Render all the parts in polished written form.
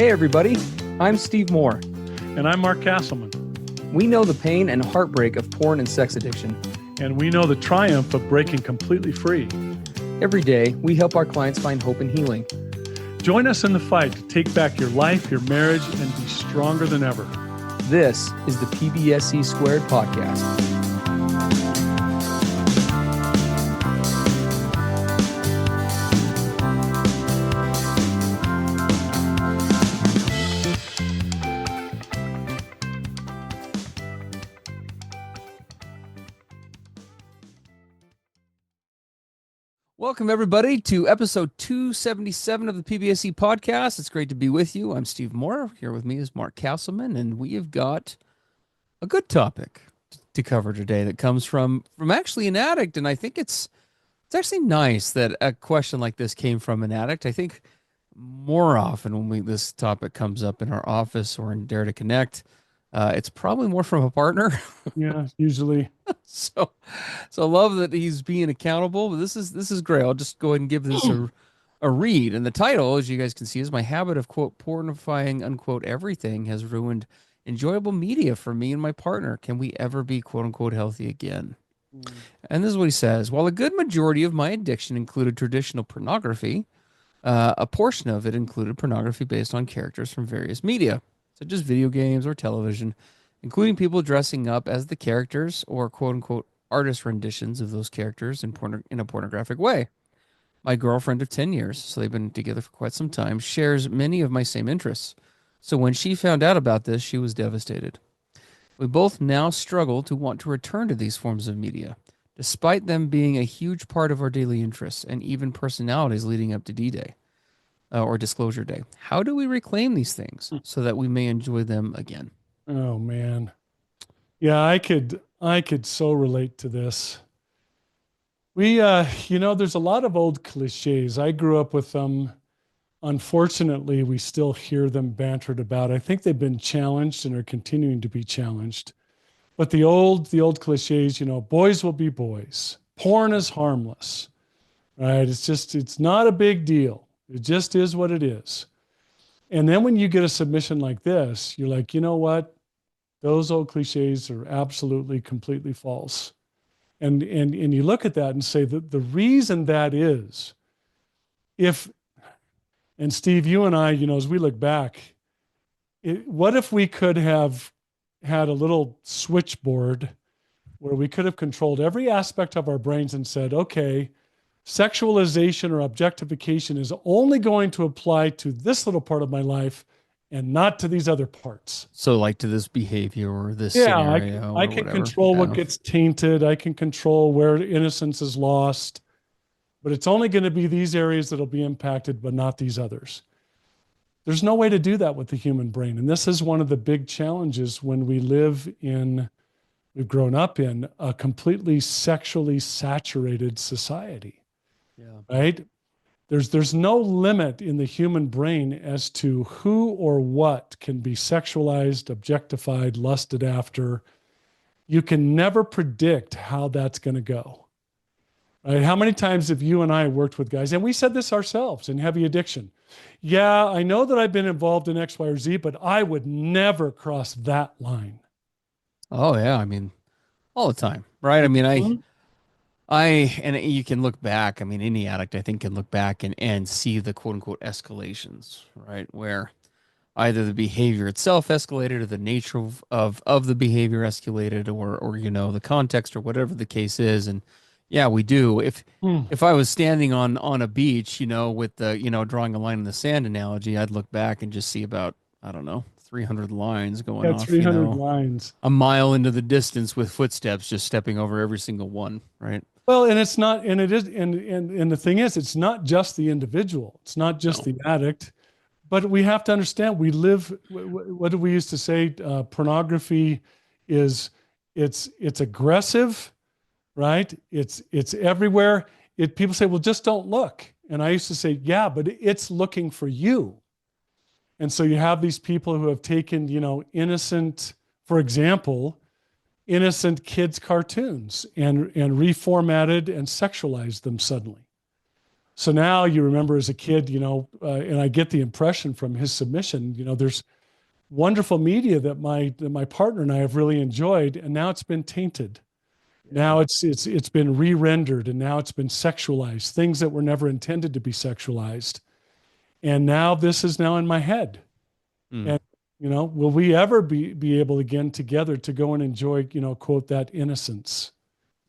Hey everybody, I'm Steve Moore. And I'm Mark Castleman. We know the pain and heartbreak of porn and sex addiction. And we know the triumph of breaking completely free. Every day, we help our clients find hope and healing. Join us in the fight to take back your life, your marriage, and be stronger than ever. This is the PBSE Squared Podcast. Welcome, everybody, to episode 277 of the PBSE Podcast. It's great to be with you. I'm Steve Moore. Here with me is Mark Castleman, and we have got a good topic to cover today that comes from actually an addict, and I think it's actually nice that a question like this came from an addict. I think more often when this topic comes up in our office or in Dare to Connect, it's probably more from a partner. Yeah, usually. So I love that he's being accountable. But this is great. I'll just go ahead and give this a read. And the title, as you guys can see, is "My habit of quote pornifying unquote everything has ruined enjoyable media for me and my partner. Can we ever be quote unquote healthy again?" And this is what he says: "While a good majority of my addiction included traditional pornography, a portion of it included pornography based on characters from various media, such as video games or television, including people dressing up as the characters or quote-unquote artist renditions of those characters in a pornographic way. My girlfriend of 10 years, so they've been together for quite some time, shares many of my same interests. So when she found out about this, she was devastated. We both now struggle to want to return to these forms of media, despite them being a huge part of our daily interests and even personalities leading up to D-Day. Or Disclosure Day. How do we reclaim these things so that we may enjoy them again?" Oh man. Yeah, I could so relate to this. We there's a lot of old cliches. I grew up with them. Unfortunately, we still hear them bantered about. I think they've been challenged and are continuing to be challenged. But the old cliches, boys will be boys. Porn is harmless. Right? It's not a big deal. It just is what it is. And then when you get a submission like this, you're like, you know what? Those old cliches are absolutely, completely false. And you look at that and say that the reason that is, and Steve, you and I, as we look back, what if we could have had a little switchboard where we could have controlled every aspect of our brains and said, okay, sexualization or objectification is only going to apply to this little part of my life and not to these other parts. So like to this behavior or this scenario. I can control what gets tainted. I can control where innocence is lost, but it's only going to be these areas that'll be impacted, but not these others. There's no way to do that with the human brain. And this is one of the big challenges when we've grown up in a completely sexually saturated society. Yeah. Right? There's no limit in the human brain as to who or what can be sexualized, objectified, lusted after. You can never predict how that's going to go. Right? How many times have you and I worked with guys, and we said this ourselves in heavy addiction. Yeah, I know that I've been involved in X, Y, or Z, but I would never cross that line. Oh yeah. I mean, all the time, right? I mean, and you can look back. I mean, any addict, I think, can look back and see the quote unquote escalations, right? Where either the behavior itself escalated or the nature of the behavior escalated or the context or whatever the case is. And yeah, we do. If I was standing on a beach, with the, drawing a line in the sand analogy, I'd look back and just see about, I don't know, 300 lines going off. 300 lines. A mile into the distance with footsteps, just stepping over every single one, right? Well, and it's not, and it is, and the thing is, it's not just the individual. It's not just the addict, but we have to understand we live, what do we used to say? Pornography it's aggressive, right? It's everywhere. People say, well, just don't look. And I used to say, yeah, but it's looking for you. And so you have these people who have taken, innocent, for example, innocent kids' cartoons and reformatted and sexualized them suddenly. So now you remember as a kid, and I get the impression from his submission, there's wonderful media that my partner and I have really enjoyed, and now it's been tainted. Yeah. Now it's been re-rendered, and now it's been sexualized, things that were never intended to be sexualized. And now this is now in my head. Mm. And will we ever be able again together to go and enjoy, quote, that innocence?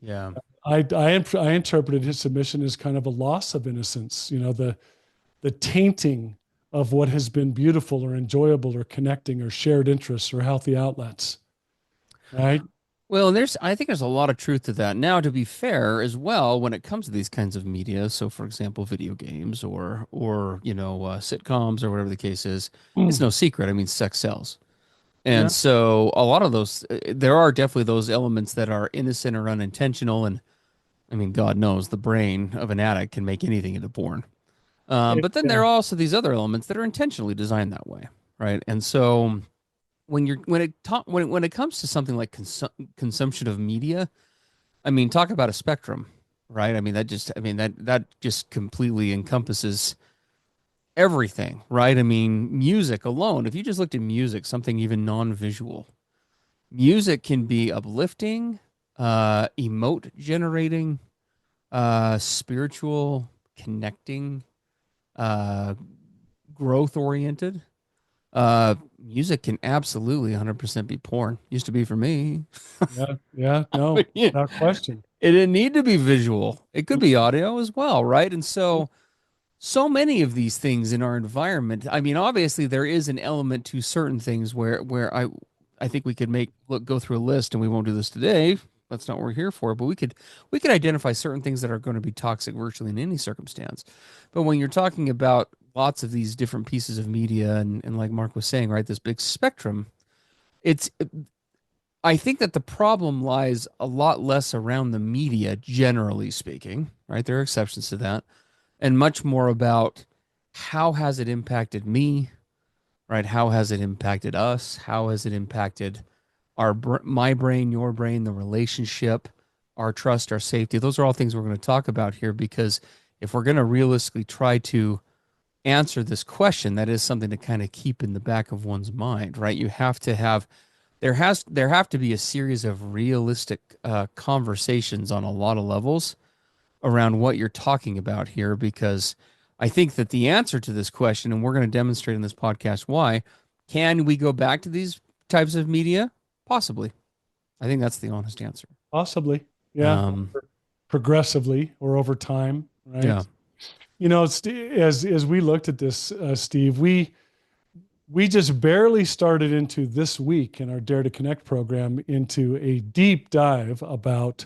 Yeah. I interpreted his submission as kind of a loss of innocence, the tainting of what has been beautiful or enjoyable or connecting or shared interests or healthy outlets, right? Well, I think there's a lot of truth to that. Now, to be fair as well, when it comes to these kinds of media, so for example, video games or sitcoms or whatever the case is, it's Mm. no secret. I mean, sex sells. And Yeah, so a lot of those, there are definitely those elements that are innocent or unintentional. And I mean, God knows the brain of an addict can make anything into porn. But then there yeah, are also these other elements that are intentionally designed that way, right? And so when it comes to something like consumption of media, I mean, talk about a spectrum, right? That just completely encompasses everything, right? I mean, music alone, if you just looked at music, something even non-visual, music can be uplifting, emote generating, spiritual, connecting, uh, growth oriented. Music can absolutely 100% be porn. Used to be for me. yeah, yeah. No, But yeah, without question. it didn't need to be visual. It could be audio as well, right? And so many of these things in our environment. I mean, obviously there is an element to certain things where I think we could go through a list, and we won't do this today. That's not what we're here for, but we could identify certain things that are going to be toxic virtually in any circumstance. But when you're talking about lots of these different pieces of media and like Mark was saying, right, this big spectrum, it's I think that the problem lies a lot less around the media, generally speaking, right? There are exceptions to that, and much more about how has it impacted me, right? How has it impacted us? How has it impacted my brain, your brain, the relationship, our trust, our safety? Those are all things we're going to talk about here because if we're going to realistically try to answer this question, that is something to kind of keep in the back of one's mind, right? You have to have there have to be a series of realistic conversations on a lot of levels around what you're talking about here because I think that the answer to this question, and we're going to demonstrate in this podcast why, can we go back to these types of media? Possibly. I think that's the honest answer. Possibly. Yeah. Um, Progressively or over time, right? yeah. As we looked at this, Steve, we just barely started into this week in our Dare to Connect program into a deep dive about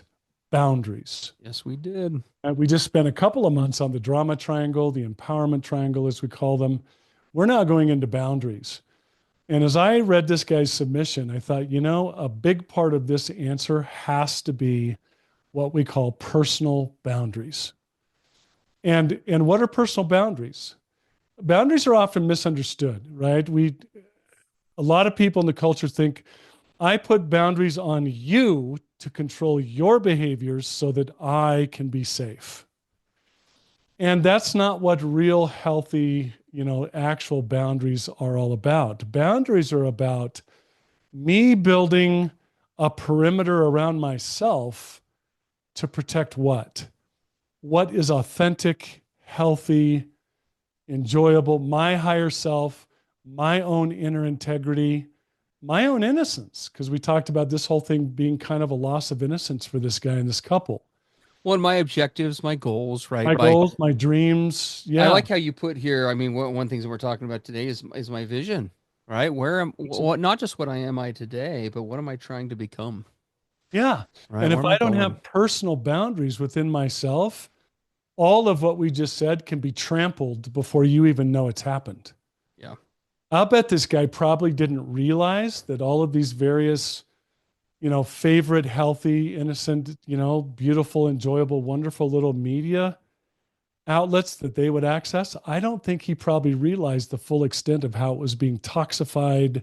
boundaries. Yes, we did. We just spent a couple of months on the drama triangle, the empowerment triangle, as we call them. We're now going into boundaries. And as I read this guy's submission, I thought, a big part of this answer has to be what we call personal boundaries. And what are personal boundaries? Boundaries are often misunderstood, right? A lot of people in the culture think I put boundaries on you to control your behaviors so that I can be safe. And that's not what real healthy, actual boundaries are all about. Boundaries are about me building a perimeter around myself to protect what? What is authentic, healthy, enjoyable, my higher self, my own inner integrity, my own innocence. Because we talked about this whole thing being kind of a loss of innocence for this guy and this couple. Well, and my objectives, my goals, right? My goals, my dreams. I Yeah. like how you put here. I mean, one things that we're talking about today is my vision, right? What not just what I am I today, but what am I trying to become, Yeah. right? And Where if am I I don't going? have personal boundaries within myself, all of what we just said can be trampled before you even know it's happened. Yeah. I'll bet this guy probably didn't realize that all of these various, favorite, healthy, innocent, beautiful, enjoyable, wonderful little media outlets that they would access. I don't think he probably realized the full extent of how it was being toxified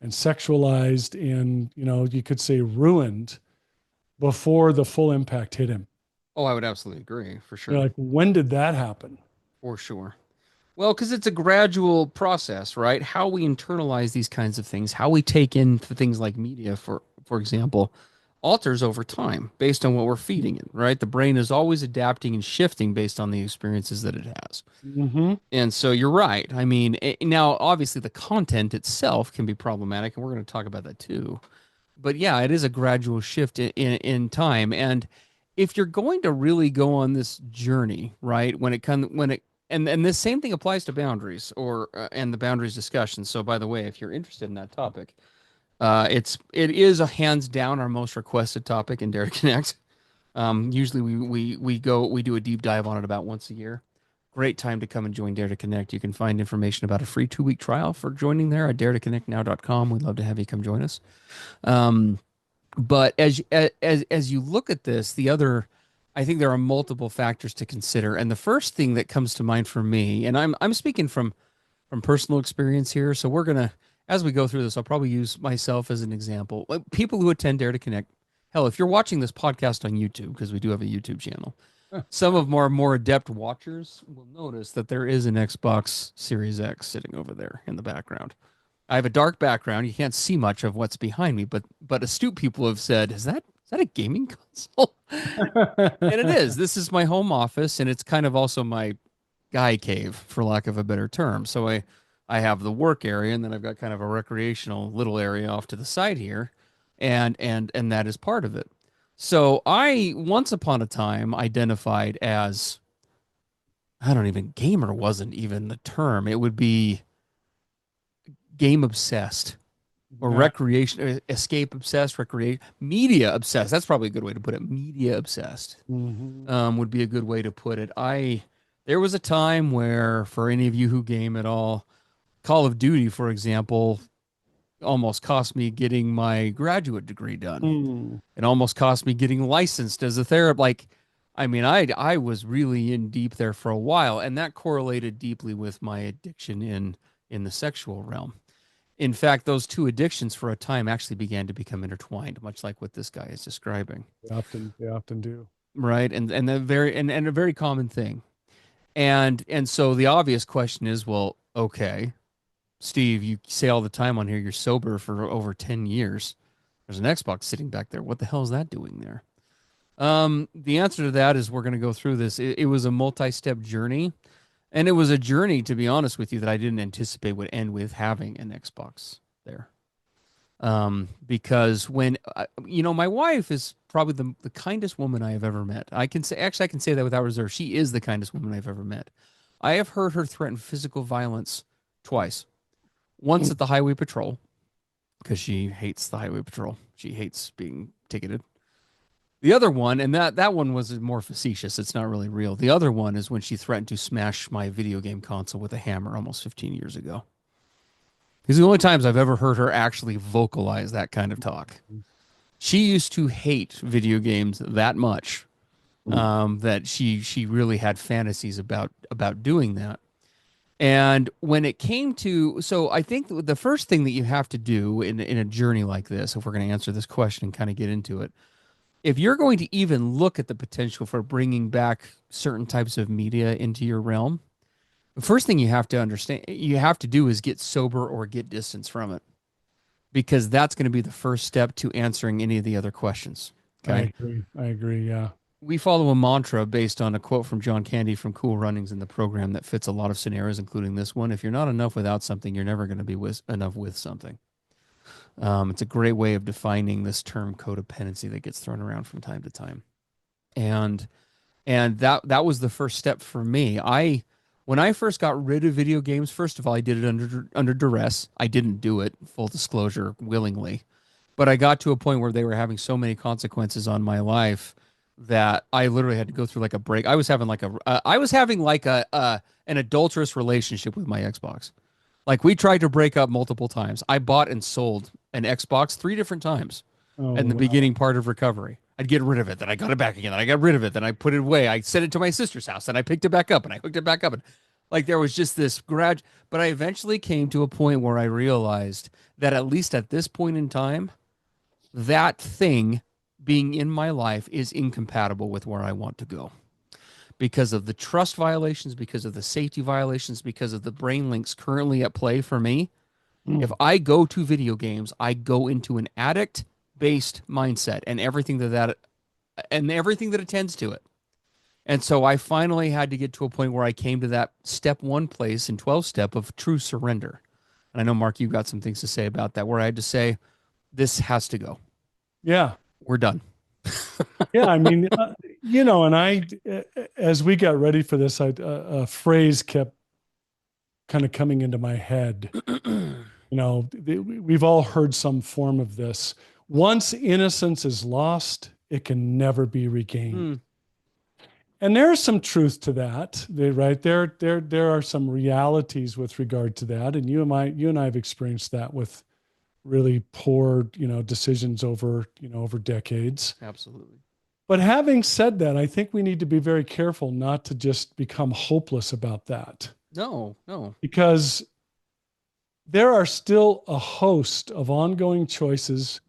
and sexualized and, you could say ruined before the full impact hit him. Oh, I would absolutely agree, for You're sure. like, when did that happen? For sure. Well, because it's a gradual process, right? How we internalize these kinds of things, how we take in things like media, for example, alters over time based on what we're feeding it, right? The brain is always adapting and shifting based on the experiences that it has. Mm-hmm. And so you're right. I mean, now obviously the content itself can be problematic, and we're going to talk about that too. But yeah, it is a gradual shift in time. And if you're going to really go on this journey, right, and this same thing applies to boundaries or and the boundaries discussion. So by the way, if you're interested in that topic, it is a hands down our most requested topic in Dare to Connect. Usually we do a deep dive on it about once a year. Great time to come and join Dare to Connect. You can find information about a free 2 week trial for joining there at daretoconnectnow.com. We'd love to have you come join us. Um, but as you look at this, I think there are multiple factors to consider. And the first thing that comes to mind for me, and I'm speaking from personal experience here, so we're gonna as we go through this, I'll probably use myself as an example. Like people who attend Dare to Connect, hell, if you're watching this podcast on YouTube, because we do have a YouTube channel, some of our more adept watchers will notice that there is an Xbox Series X sitting over there in the background. I have a dark background. You can't see much of what's behind me, but astute people have said, is that a gaming console?" And it is. This is my home office, and it's kind of also my guy cave, for lack of a better term. So I have the work area, and then I've got kind of a recreational little area off to the side here, and that is part of it. So I once upon a time identified as, I don't even, gamer wasn't even the term. It would be game obsessed or Yeah. recreation, escape obsessed, recreate, media obsessed. That's probably a good way to put it. Media obsessed Mm-hmm. would be a good way to put it. There was a time where, for any of you who game at all, Call of Duty, for example, almost cost me getting my graduate degree done. Mm. It almost cost me getting licensed as a therapist. Like, I mean, I was really in deep there for a while, and that correlated deeply with my addiction in the sexual realm. In fact, those two addictions for a time actually began to become intertwined, much like what this guy is describing. They often do. Right. And the very and a very common thing. And so the obvious question is, well, okay, Steve, you say all the time on here you're sober for over 10 years. There's an Xbox sitting back there. What the hell is that doing there? The answer to that is we're going to go through this. It was a multi-step journey, and it was a journey, to be honest with you, that I didn't anticipate would end with having an Xbox there. Because my wife is probably the kindest woman I have ever met. I can say that without reserve. She is the kindest woman I've ever met. I have heard her threaten physical violence twice. Once at the highway patrol, because she hates the highway patrol. She hates being ticketed. The other one, and that one was more facetious. It's not really real. The other one is when she threatened to smash my video game console with a hammer almost 15 years ago. These are the only times I've ever heard her actually vocalize that kind of talk. She used to hate video games that much, that she really had fantasies about doing that. And when it came to, so I think the first thing that you have to do in a journey like this, if we're going to answer this question and kind of get into it, if you're going to even look at the potential for bringing back certain types of media into your realm, the first thing you have to understand, you have to do is get sober or get distance from it, because that's going to be the first step to answering any of the other questions. Okay. I agree. Yeah. We follow a mantra based on a quote from John Candy from Cool Runnings in the program that fits a lot of scenarios, including this one. If you're not enough without something, you're never going to be enough with something. It's a great way of defining this term codependency that gets thrown around from time to time. And that was the first step for me. When I first got rid of video games, first of all, I did it under duress. I didn't do it, full disclosure, willingly. But I got to a point where they were having so many consequences on my life that I literally had to go through like a break. I was having like an adulterous relationship with my Xbox. Like, we tried to break up multiple times. I bought and sold an Xbox 3 different times Oh, in the wow. beginning part of recovery. I'd get rid of it, then I got it back again, then I got rid of it, then I put it away. I sent it to my sister's house, then I picked it back up and I hooked it back up. And like, there was just this but I eventually came to a point where I realized that, at least at this point in time, that thing being in my life is incompatible with where I want to go because of the trust violations, because of the safety violations, because of the brain links currently at play for me. If I go to video games, I go into an addict-based mindset and everything that attends to it. And so I finally had to get to a point where I came to that step one place in 12 step of true surrender. And I know, Mark, you've got some things to say about that, where I had to say, this has to go. Yeah. We're done. Yeah. I mean, and as we got ready for this, a phrase kept kind of coming into my head. We've all heard some form of this. Once innocence is lost, it can never be regained. And there's some truth to that, right? There are some realities with regard to that. And you and I have experienced that with really poor, decisions over decades. Absolutely. But having said that, I think we need to be very careful not to just become hopeless about that. No. Because there are still a host of ongoing choices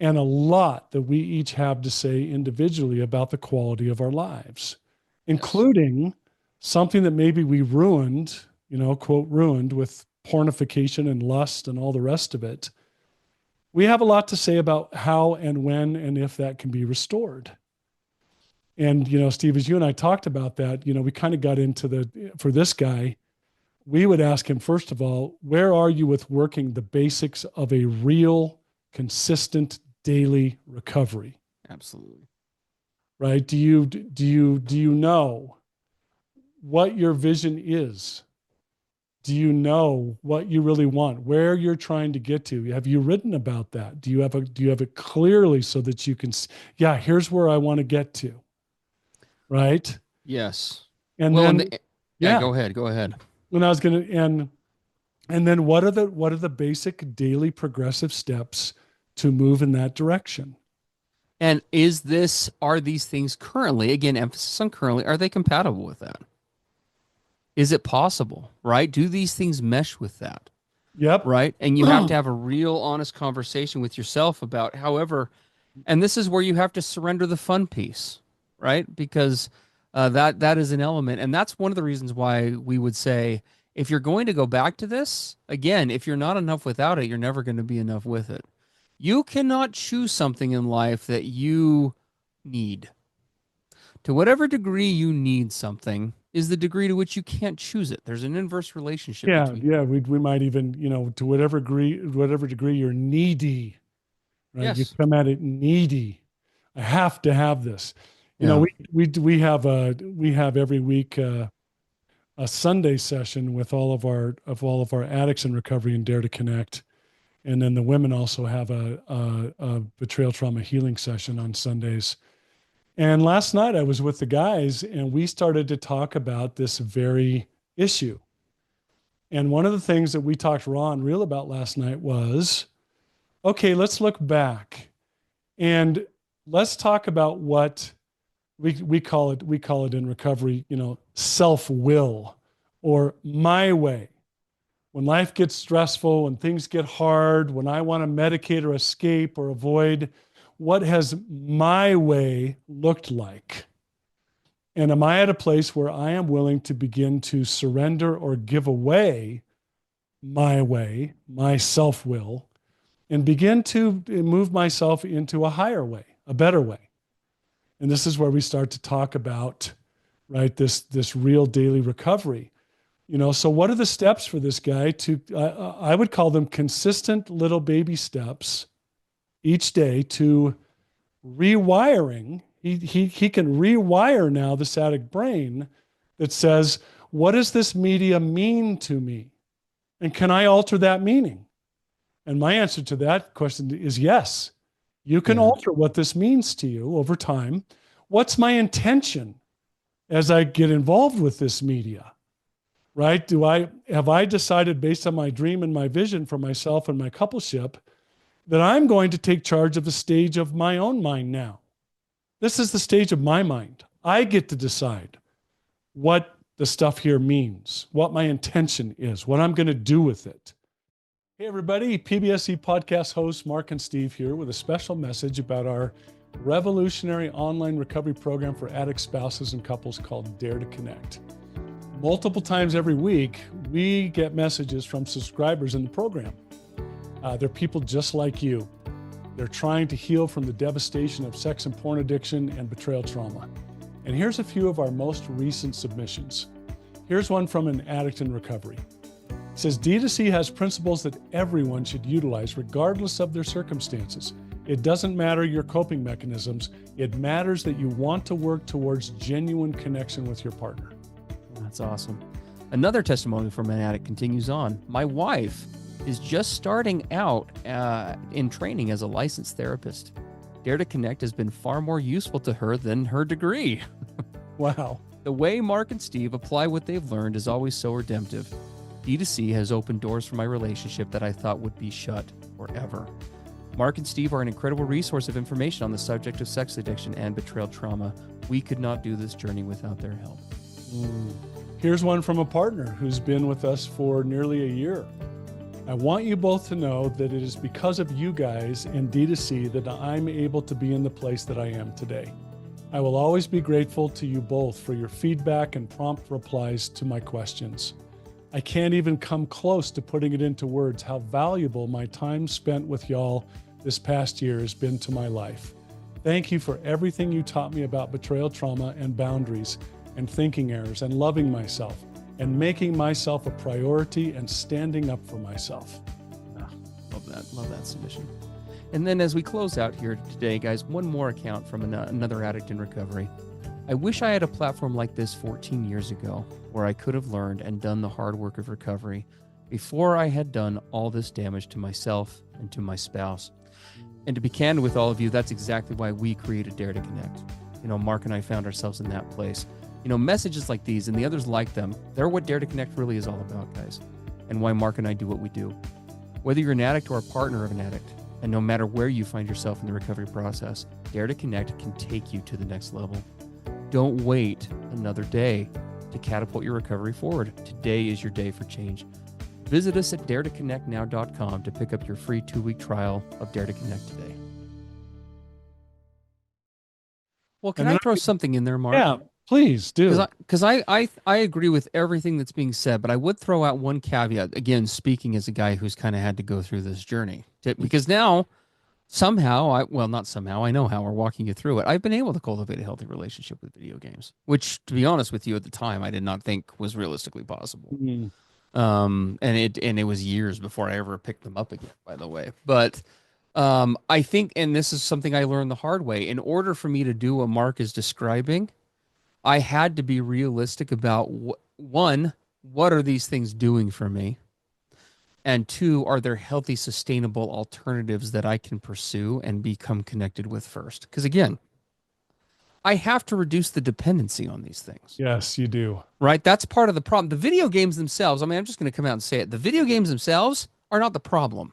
and a lot that we each have to say individually about the quality of our lives, including something that maybe we ruined, quote, ruined with pornification and lust and all the rest of it. We have a lot to say about how and when and if that can be restored. And, Steve, as you and I talked about that, we kind of got into for this guy, we would ask him, first of all, where are you with working the basics of a real, consistent, daily recovery? Absolutely. Right? Do you know what your vision is? Do you know what you really want? Where you're trying to get to? Have you written about that? Do you have it clearly so that you can? Yeah, here's where I want to get to. Right? Yes. And well, then, Go ahead. When I was gonna and then what are the basic daily progressive steps to move in that direction? And are these things currently, again, emphasis on currently, are they compatible with that? Is it possible, right? Do these things mesh with that? Yep. Right. And you have to have a real honest conversation with yourself about, however, and this is where you have to surrender the fun piece, right? Because that is an element. And that's one of the reasons why we would say, if you're going to go back to this, again, if you're not enough without it, you're never going to be enough with it. You cannot choose something in life that you need. To whatever degree you need something is the degree to which you can't choose it. There's an inverse relationship. Yeah. We might even, to whatever degree you're needy, right? Yes. You come at it needy. I have to have this. We have every week a Sunday session with all of our addicts in recovery and Dare to Connect. And then the women also have a betrayal trauma healing session on Sundays. And last night I was with the guys and we started to talk about this very issue. And one of the things that we talked raw and real about last night was, okay, let's look back and let's talk about what we call it in recovery, self-will or my way. When life gets stressful, when things get hard, when I want to medicate or escape or avoid, what has my way looked like? And am I at a place where I am willing to begin to surrender or give away my way, my self-will, and begin to move myself into a higher way, a better way? And this is where we start to talk about, right, this real daily recovery. So what are the steps for this guy to, I would call them consistent little baby steps each day to rewiring. He can rewire now the addict brain that says, what does this media mean to me? And can I alter that meaning? And my answer to that question is yes. You can alter what this means to you over time. What's my intention as I get involved with this media? Right? Have I decided based on my dream and my vision for myself and my coupleship that I'm going to take charge of the stage of my own mind now? This is the stage of my mind. I get to decide what the stuff here means, what my intention is, what I'm going to do with it. Hey everybody, PBSE Podcast hosts Mark and Steve here with a special message about our revolutionary online recovery program for addict spouses and couples called Dare to Connect. Multiple times every week, we get messages from subscribers in the program. They're people just like you. They're trying to heal from the devastation of sex and porn addiction and betrayal trauma. And here's a few of our most recent submissions. Here's one from an addict in recovery. It says, D2C has principles that everyone should utilize regardless of their circumstances. It doesn't matter your coping mechanisms. It matters that you want to work towards genuine connection with your partner. That's awesome. Another testimony from an addict continues on. My wife is just starting out in training as a licensed therapist. Dare to Connect has been far more useful to her than her degree. Wow. The way Mark and Steve apply what they've learned is always so redemptive. D2C has opened doors for my relationship that I thought would be shut forever. Mark and Steve are an incredible resource of information on the subject of sex addiction and betrayal trauma. We could not do this journey without their help. Here's one from a partner who's been with us for nearly a year. I want you both to know that it is because of you guys and D2C that I'm able to be in the place that I am today. I will always be grateful to you both for your feedback and prompt replies to my questions. I can't even come close to putting it into words how valuable my time spent with y'all this past year has been to my life. Thank you for everything you taught me about betrayal trauma and boundaries and thinking errors and loving myself and making myself a priority and standing up for myself. Love that submission. And then as we close out here today, guys, one more account from another addict in recovery. I wish I had a platform like this 14 years ago where I could have learned and done the hard work of recovery before I had done all this damage to myself and to my spouse. And to be candid with all of you, that's exactly why we created Dare to Connect. Mark and I found ourselves in that place. Messages like these and the others like them, they're what Dare to Connect really is all about, guys, and why Mark and I do what we do. Whether you're an addict or a partner of an addict, and no matter where you find yourself in the recovery process, Dare to Connect can take you to the next level. Don't wait another day to catapult your recovery forward. Today is your day for change. Visit us at daretoconnectnow.com to pick up your free 2-week trial of Dare to Connect today. Well, can I throw something in there, Mark? Yeah, please do. Because I agree with everything that's being said, but I would throw out one caveat, again, speaking as a guy who's kind of had to go through this journey. Because now, somehow, not somehow, I know how we're walking you through it. I've been able to cultivate a healthy relationship with video games, which, to be honest with you, at the time, I did not think was realistically possible. And it was years before I ever picked them up again, by the way. But I think, and this is something I learned the hard way, in order for me to do what Mark is describing, I had to be realistic about, one, what are these things doing for me? And two, are there healthy, sustainable alternatives that I can pursue and become connected with first? Because again, I have to reduce the dependency on these things. Yes, you do. Right? That's part of the problem. The video games themselves, I'm just going to come out and say it. The video games themselves are not the problem.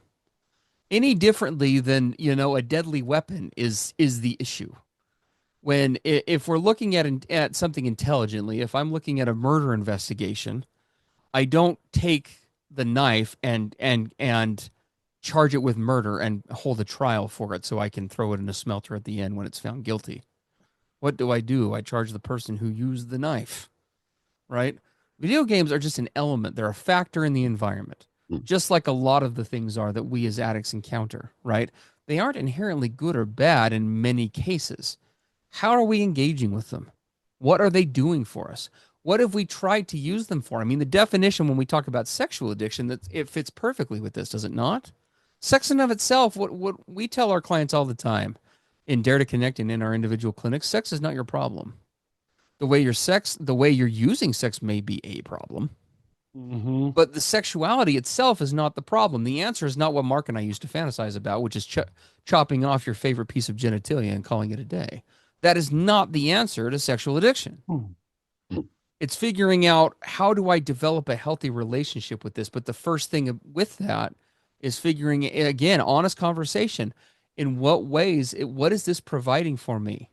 Any differently than, a deadly weapon is the issue. If we're looking at something intelligently, if I'm looking at a murder investigation, I don't take the knife and charge it with murder and hold a trial for it so I can throw it in a smelter at the end when it's found guilty. What do? I charge the person who used the knife, right? Video games are just an element. They're a factor in the environment, just like a lot of the things are that we as addicts encounter, right? They aren't inherently good or bad in many cases. How are we engaging with them? What are they doing for us? What have we tried to use them for? The definition when we talk about sexual addiction, it fits perfectly with this, does it not? Sex in of itself, what we tell our clients all the time in Dare to Connect and in our individual clinics, sex is not your problem. The way you're using sex may be a problem, but the sexuality itself is not the problem. The answer is not what Mark and I used to fantasize about, which is chopping off your favorite piece of genitalia and calling it a day. That is not the answer to sexual addiction. It's figuring out, how do I develop a healthy relationship with this? But the first thing with that is figuring, again, honest conversation. In what ways, what is this providing for me?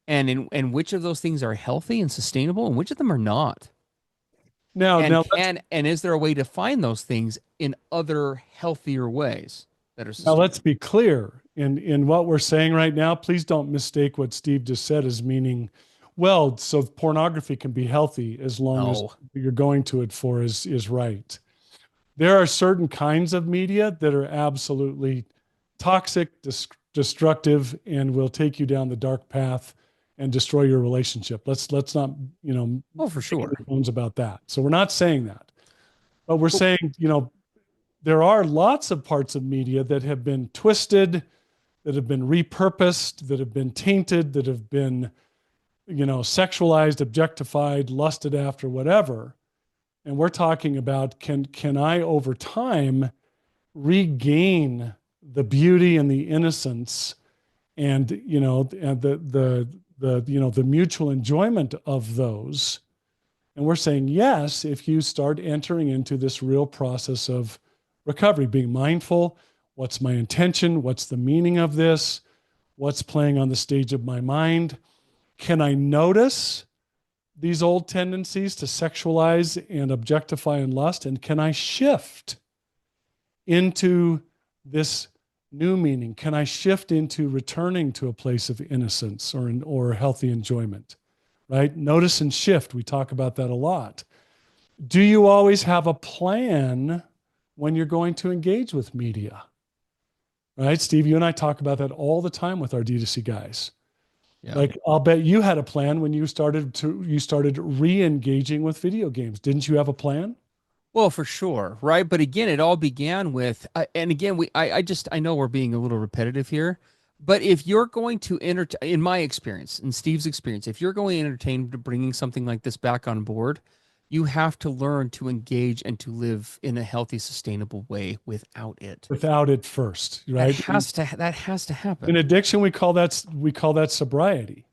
And which of those things are healthy and sustainable and which of them are not? And is there a way to find those things in other healthier ways that are sustainable? Now, let's be clear. in what we're saying right now, please don't mistake what Steve just said as meaning, well, so pornography can be healthy as long as No. you're going to it for is right. There are certain kinds of media that are absolutely toxic, destructive, and will take you down the dark path and destroy your relationship. Let's not, Oh, for make any sure. bones about that. So we're not saying that, but we're But saying, there are lots of parts of media that have been twisted, that have been repurposed, that have been tainted, that have been, sexualized, objectified, lusted after, whatever. And we're talking about can I over time regain the beauty and the innocence and and the mutual enjoyment of those. And we're saying yes, if you start entering into this real process of recovery, being mindful, what's my intention, what's the meaning of this, what's playing on the stage of my mind, can I notice these old tendencies to sexualize and objectify and lust, and can I shift into this new meaning? Can I shift into returning to a place of innocence or healthy enjoyment? Right? Notice and shift. We talk about that a lot. Do you always have a plan when you're going to engage with media? Right? Steve, you and I talk about that all the time with our D2C guys. yeah. Like, I'll bet you had a plan when you started re-engaging with video games. Didn't you have a plan? Well, for sure, right? But again, it all began with, and again, I know we're being a little repetitive here, but if you're going to entertain, in my experience, in Steve's experience, if you're going to entertain to bringing something like this back on board, you have to learn to engage and to live in a healthy, sustainable way without it. Without it first, right? That has to In happen. addiction, we call that sobriety,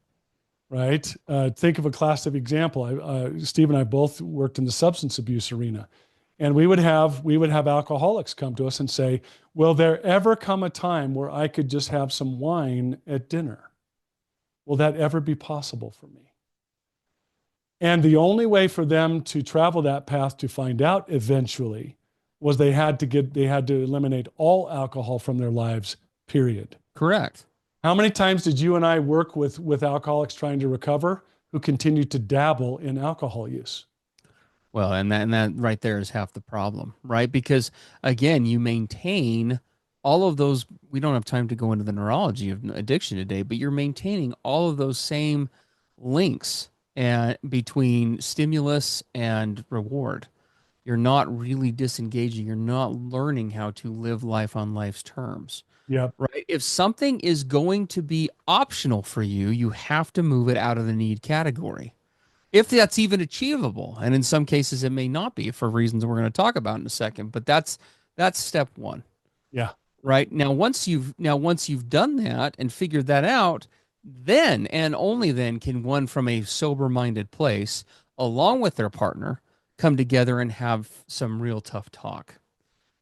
right? Think of a classic example. Steve and I both worked in the substance abuse arena, and we would have alcoholics come to us and say, "Will there ever come a time where I could just have some wine at dinner? Will that ever be possible for me?" And the only way for them to travel that path to find out eventually was they had to eliminate all alcohol from their lives, period. Correct. How many times did you and I work with alcoholics trying to recover who continue to dabble in alcohol use? Well, and that right there is half the problem, right? Because again, you maintain all of those. We don't have time to go into the neurology of addiction today, but you're maintaining all of those same links and between stimulus and reward. You're not really disengaging. You're not learning how to live life on life's terms, Yep. right? If something is going to be optional for you, you have to move it out of the need category if that's even achievable. And in some cases it may not be for reasons we're going to talk about in a second, but that's step one. Yeah. Right? Now once you've done that and figured that out, then and only then can one from a sober-minded place along with their partner come together and have some real tough talk.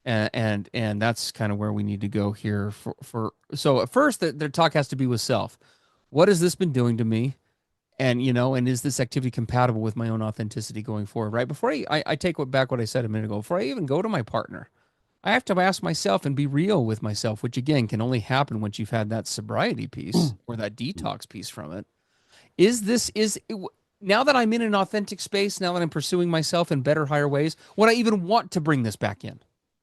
And that's kind of where we need to go here for so at first the talk has to be with self. What has this been doing to me? And is this activity compatible with my own authenticity going forward? Right before I take back what I said a minute ago, before I even go to my partner, I have to ask myself and be real with myself, which again can only happen once you've had that sobriety piece or that detox piece from it. Now that I'm in an authentic space, now that I'm pursuing myself in better, higher ways, would I even want to bring this back in?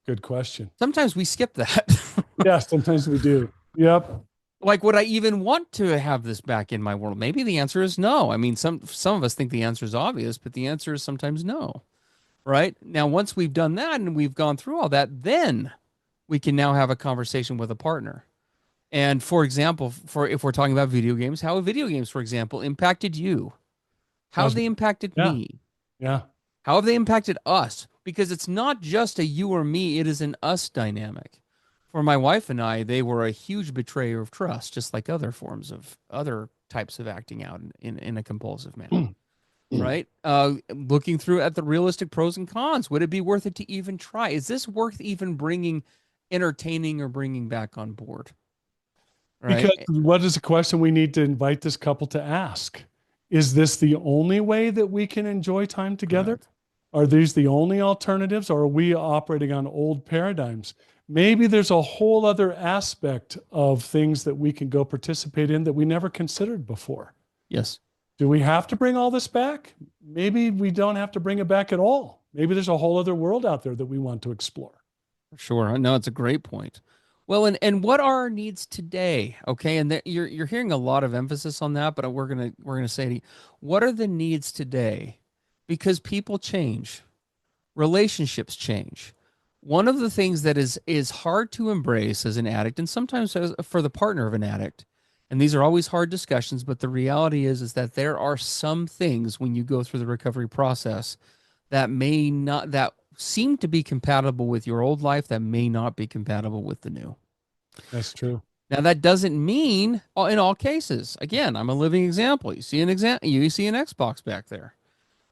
Good question. Sometimes we skip that. Yeah, sometimes we do. Yep. Like, would I even want to have this back in my world? Maybe the answer is no. I mean, some of us think the answer is obvious, but the answer is sometimes no. Right? Now, once we've done that and we've gone through all that, then we can now have a conversation with a partner. And for example, if we're talking about video games, how have video games, for example, impacted you? How have they impacted Yeah. me? Yeah. How have they impacted us? Because it's not just a you or me, it is an us dynamic. For my wife and I, they were a huge betrayer of trust, just like other types of acting out in a compulsive manner. Right? Looking through at the realistic pros and cons. Would it be worth it to even try? Is this worth even entertaining or bringing back on board? Right? Because what is a question we need to invite this couple to ask? Is this the only way that we can enjoy time together? Correct. Are these the only alternatives, or are we operating on old paradigms? maybe there's a whole other aspect of things that we can go participate in that we never considered before. Yes. Do we have to bring all this back? Maybe we don't have to bring it back at all. Maybe there's a whole other world out there that we want to explore. Sure. No, it's a great point. Well, and what are our needs today? Okay, and you're hearing a lot of emphasis on that, but we're gonna say, to you, what are the needs today? Because people change, relationships change. One of the things that is hard to embrace as an addict, and sometimes for the partner of an addict, and these are always hard discussions, but the reality is that there are some things when you go through the recovery process that may not that seem to be compatible with your old life that may not be compatible with the new. That's true. Now that doesn't mean in all cases. Again, I'm a living example. You see an example. You see an Xbox back there,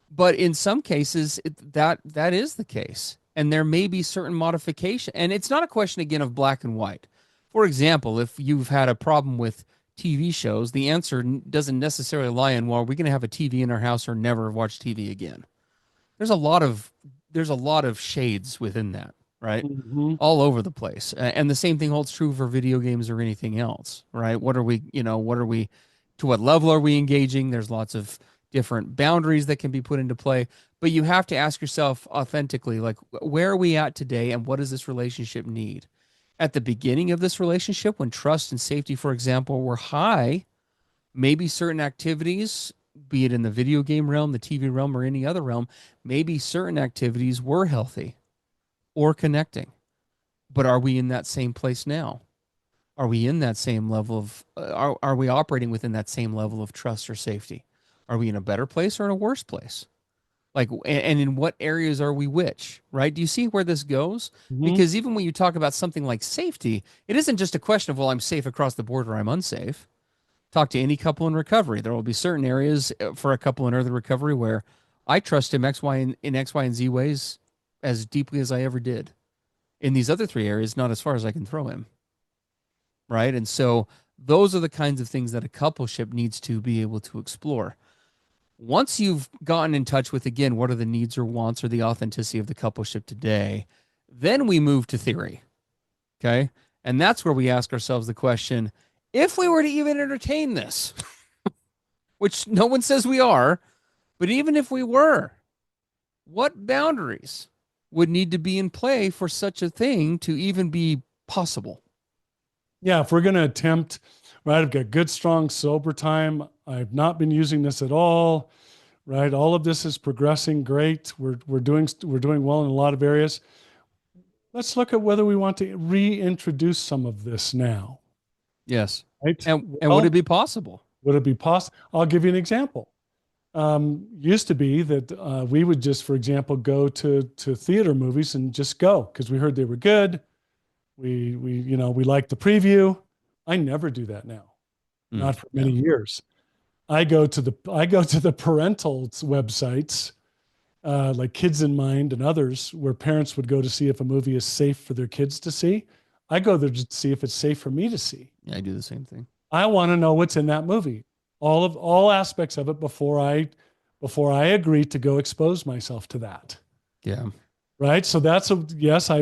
but in some cases that is the case, and there may be certain modification. And it's not a question again of black and white. For example, if you've had a problem with TV shows, the answer doesn't necessarily lie in, well, are we going to have a TV in our house or never watch TV again? There's a lot of shades within that, right? Mm-hmm. All over the place. And the same thing holds true for video games or anything else, right? To what level are we engaging? There's lots of different boundaries that can be put into play, but you have to ask yourself authentically, like, where are we at today and what does this relationship need? At the beginning of this relationship, when trust and safety, for example, were high, maybe certain activities, be it in the video game realm, the TV realm, or any other realm, maybe certain activities were healthy or connecting. But are we in that same place now? Are we in that same level of, are we operating within that same level of trust or safety? Are we in a better place or in a worse place? Like, and in what areas are we which, right? Do you see where this goes? Mm-hmm. Because even when you talk about something like safety, it isn't just a question of, well, I'm safe across the board or I'm unsafe. Talk to any couple in recovery. There will be certain areas for a couple in early recovery where I trust him in X, Y, and Z ways as deeply as I ever did. In these other three areas, not as far as I can throw him. Right. And so those are the kinds of things that a coupleship needs to be able to explore. Once you've gotten in touch with, again, what are the needs or wants or the authenticity of the coupleship today, then we move to theory. Okay. And that's where we ask ourselves the question, if we were to even entertain this, which no one says we are, but even if we were, what boundaries would need to be in play for such a thing to even be possible? Yeah, if we're going to attempt, right, I've got good, strong, sober time. I've not been using this at all, right? All of this is progressing great. We're doing well in a lot of areas. Let's look at whether we want to reintroduce some of this now, Yes. right? And would it be possible? Would it be possible? I'll give you an example. Used to be that we would just, for example, go to theater movies and just go because we heard they were good. We liked the preview. I never do that now, not for many years. I go to the parental websites, like Kids in Mind and others, where parents would go to see if a movie is safe for their kids to see. I go there to see if it's safe for me to see. Yeah, I do the same thing. I want to know what's in that movie, all aspects of it before I agree to go expose myself to that. Yeah. Right. So yes, I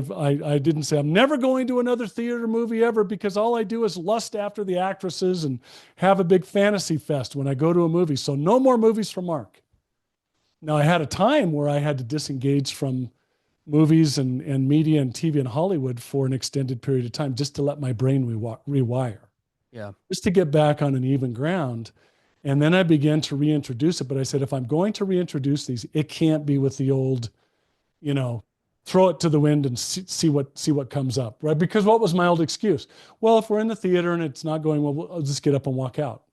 didn't say I'm never going to another theater movie ever because all I do is lust after the actresses and have a big fantasy fest when I go to a movie. So no more movies for Mark. Now I had a time where I had to disengage from movies and media and TV and Hollywood for an extended period of time just to let my brain rewire. Yeah. Just to get back on an even ground. And then I began to reintroduce it. But I said, if I'm going to reintroduce these, it can't be with the old, throw it to the wind and see what comes up, right? Because what was my old excuse? Well, if we're in the theater and it's not going well, I'll just get up and walk out.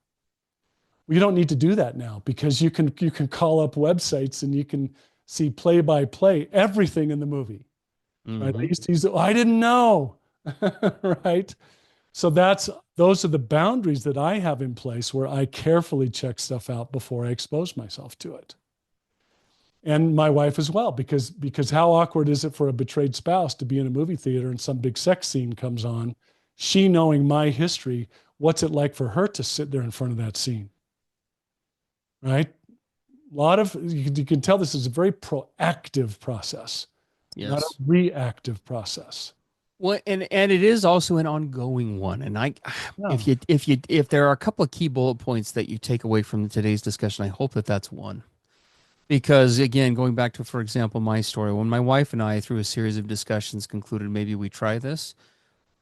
Well, you don't need to do that now because you can call up websites and you can see play by play everything in the movie. Mm-hmm. Right? I used to use it. I didn't know, right? So those are the boundaries that I have in place where I carefully check stuff out before I expose myself to it. And my wife as well, because how awkward is it for a betrayed spouse to be in a movie theater and some big sex scene comes on, she knowing my history, what's it like for her to sit there in front of that scene? Right? You can tell this is a very proactive process, not a reactive process. Well, and it is also an ongoing one. And Yeah. if there are a couple of key bullet points that you take away from today's discussion, I hope that that's one. Because again, going back to, for example, my story, when my wife and I, through a series of discussions, concluded maybe we try this,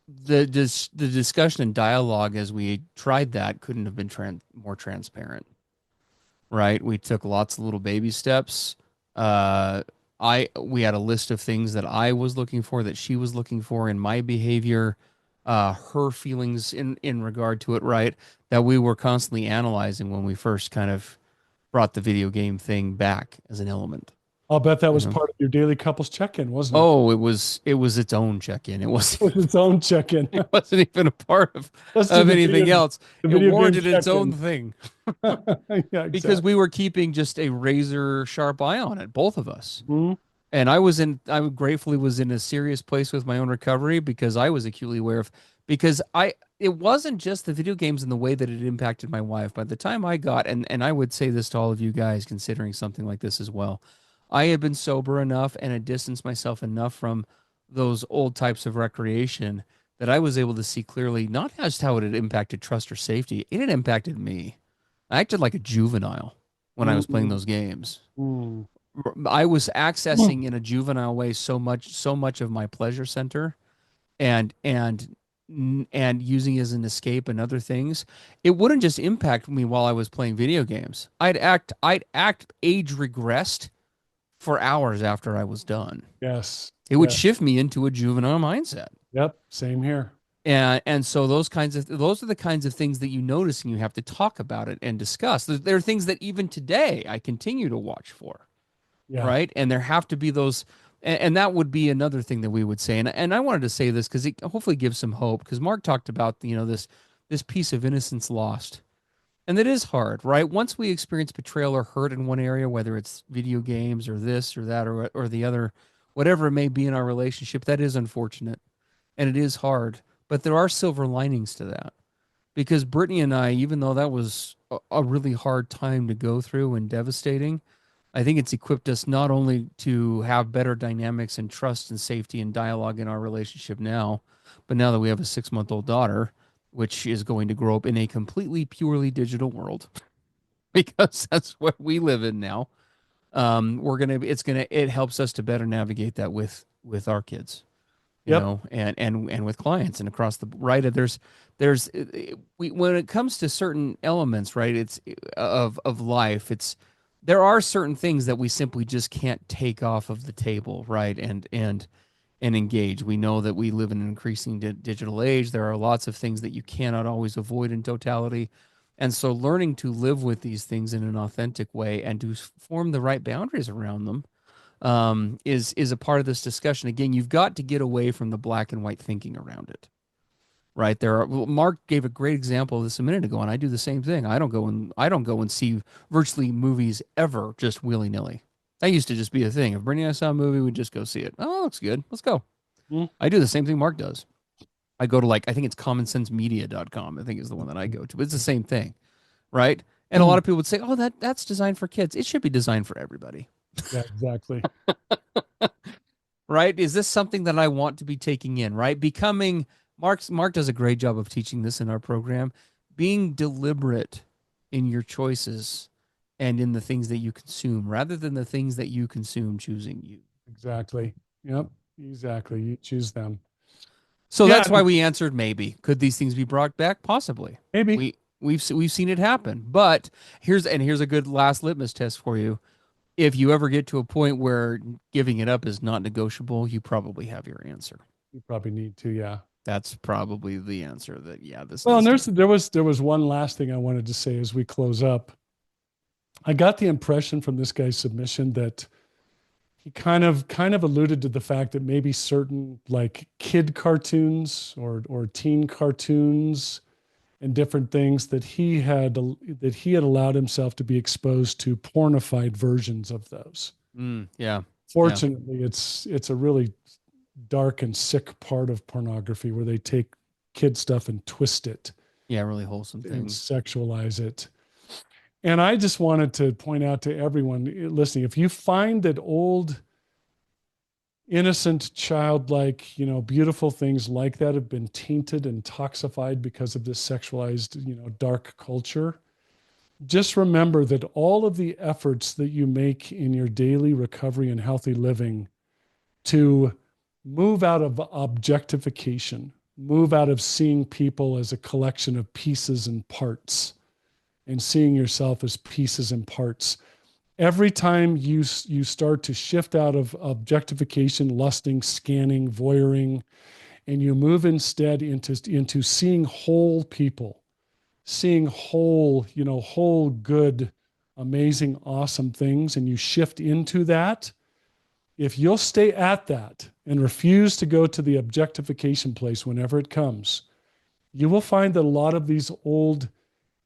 the discussion and dialogue as we tried that couldn't have been more transparent, right? We took lots of little baby steps. Uh, we had a list of things that I was looking for, that she was looking for in my behavior, her feelings in regard to it, right? That we were constantly analyzing when we first kind of brought the video game thing back as an element. I'll bet that You was know? part of your daily couples check-in, wasn't it? Oh, it was its own check-in. It wasn't It was its own check-in. it wasn't even a part Let's do of anything else. the It video game warranted its own check-in. thing Yeah, because exactly. we were keeping just a razor sharp eye on it, both of us. Mhm. And I gratefully was in a serious place with my own recovery because I was acutely aware of, because it wasn't just the video games and the way that it impacted my wife. By the time I got, and I would say this to all of you guys considering something like this as well, I had been sober enough and had distanced myself enough from those old types of recreation that I was able to see clearly not just how it had impacted trust or safety, it had impacted me. I acted like a juvenile when I was playing Mhm. those games. Mhm. I was accessing in a juvenile way so much of my pleasure center and and using it as an escape and other things. It wouldn't just impact me while I was playing video games. I'd act age regressed for hours after I was done. Yes. It would Yeah. shift me into a juvenile mindset. Yep. Same here. And so those are the kinds of things that you notice, and you have to talk about it and discuss. There are things that even today I continue to watch for, Yeah. right? And there have to be those, and that would be another thing that we would say. And I wanted to say this because it hopefully gives some hope. Because Mark talked about this piece of innocence lost, and that is hard, right? Once we experience betrayal or hurt in one area, whether it's video games or this or that or the other, whatever it may be in our relationship, that is unfortunate and it is hard. But there are silver linings to that because Brittany and I, even though that was a really hard time to go through and devastating, I think it's equipped us not only to have better dynamics and trust and safety and dialogue in our relationship now, but now that we have a 6-month-old daughter, which is going to grow up in a completely purely digital world because that's what we live in now. It helps us to better navigate that with our kids, Yep. and with clients and across the right. There's we when it comes to certain elements, right? It's of life. There are certain things that we simply just can't take off of the table, right? And engage. We know that we live in an increasing digital age. There are lots of things that you cannot always avoid in totality. And so learning to live with these things in an authentic way and to form the right boundaries around them is a part of this discussion. Again, you've got to get away from the black and white thinking around it. Right there, Mark gave a great example of this a minute ago, and I do the same thing. I don't go and see virtually movies ever just willy nilly. That used to just be a thing. If Brittany and I saw a movie, we'd just go see it. Oh, looks good. Let's go. Mhm. I do the same thing Mark does. I go to, I think it's commonsensemedia.com, I think is the one that I go to. But it's the same thing, right? And a lot of people would say, "Oh, that's designed for kids." It should be designed for everybody. Yeah, exactly. Right? Is this something that I want to be taking in, right? Becoming Mark does a great job of teaching this in our program, being deliberate in your choices and in the things that you consume rather than the things that you consume choosing you. Exactly. Yep. Exactly. You choose them. So Yeah, that's why we answered maybe. Could these things be brought back? Possibly. maybe. We've seen it happen. But here's a good last litmus test for you. If you ever get to a point where giving it up is not negotiable, you probably have your answer. You probably need to, yeah. That's probably the answer that, yeah, this Well, and needs to be. there was one last thing I wanted to say as we close up. I got the impression from this guy's submission that he kind of alluded to the fact that maybe certain like kid cartoons or teen cartoons and different things that he had allowed himself to be exposed to pornified versions of those. Yeah. Yeah. Fortunately, it's a really dark and sick part of pornography where they take kid stuff and twist it Yeah. Really wholesome and things. sexualize it. And I just wanted to point out to everyone listening, if you find that old innocent, childlike, beautiful things like that have been tainted and toxified because of this sexualized, dark culture. Just remember that all of the efforts that you make in your daily recovery and healthy living to move out of objectification, move out of seeing people as a collection of pieces and parts, and seeing yourself as pieces and parts. Every time you start to shift out of objectification, lusting, scanning, voyeuring, and you move instead into seeing whole people, seeing whole, good, amazing, awesome things, and you shift into that, if you'll stay at that and refuse to go to the objectification place whenever it comes, you will find that a lot of these old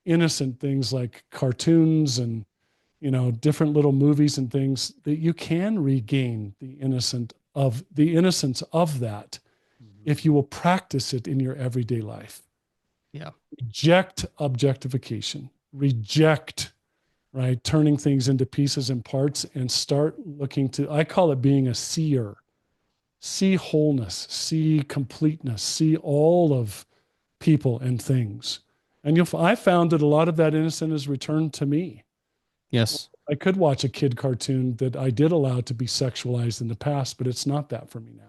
innocent things like cartoons and different little movies and things, that you can regain the innocence of that if you will practice it in your everyday life. Yeah. Reject objectification. Reject, right, turning things into pieces and parts, and start looking to, I call it being a seer. See wholeness, see completeness, see all of people and things. And I found that a lot of that innocence has returned to me. Yes. I could watch a kid cartoon that I did allow to be sexualized in the past, but it's not that for me now.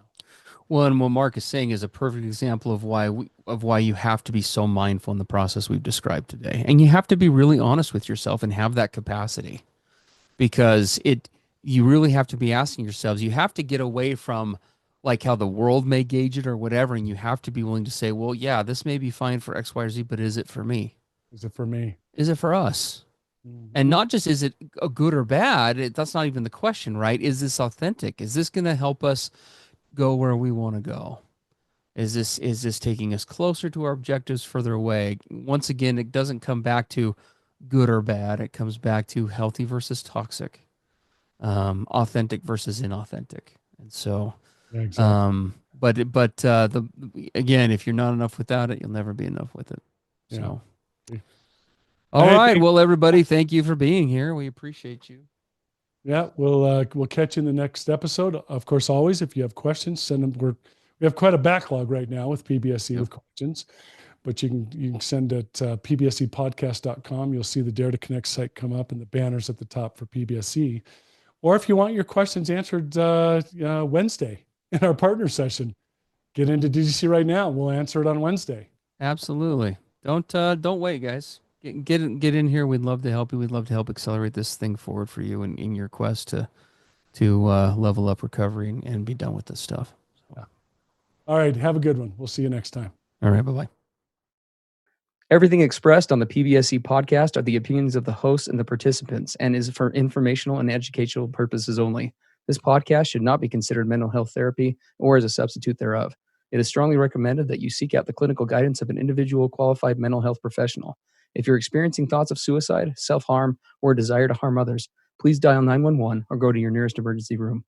Well, and what Mark is saying is a perfect example of why you have to be so mindful in the process we've described today. And you have to be really honest with yourself and have that capacity, because you really have to be asking yourselves, you have to get away from like how the world may gauge it or whatever, and you have to be willing to say, well, yeah, this may be fine for X, Y, or Z, but is it for me? Is it for me? Is it for us? Mm-hmm. And not just is it a good or bad, that's not even the question, right? Is this authentic? Is this going to help us go where we want to go? Is this taking us closer to our objectives, further away? Once again, it doesn't come back to good or bad. It comes back to healthy versus toxic, authentic versus inauthentic. And so, yeah, exactly. again, if you're not enough without it, you'll never be enough with it. So. Yeah. All right. Well, everybody, thank you for being here. We appreciate you. Yeah, we'll catch you in the next episode. Of course, always, if you have questions, send them. We have quite a backlog right now with PBSE with questions, but you can send it pbsepodcast.com. You'll see the Dare to Connect site come up and the banners at the top for PBSE. Or if you want your questions answered Wednesday in our partner session, get into DDC right now. We'll answer it on Wednesday. Absolutely. Don't wait, guys. Get in here. We'd love to help you. We'd love to help accelerate this thing forward for you in your quest to level up recovery and be done with this stuff. So. Yeah. All right. Have a good one. We'll see you next time. All right. Bye-bye. Everything expressed on the PBSE podcast are the opinions of the hosts and the participants and is for informational and educational purposes only. This podcast should not be considered mental health therapy or as a substitute thereof. It is strongly recommended that you seek out the clinical guidance of an individual qualified mental health professional. If you're experiencing thoughts of suicide, self-harm, or a desire to harm others, please dial 911 or go to your nearest emergency room.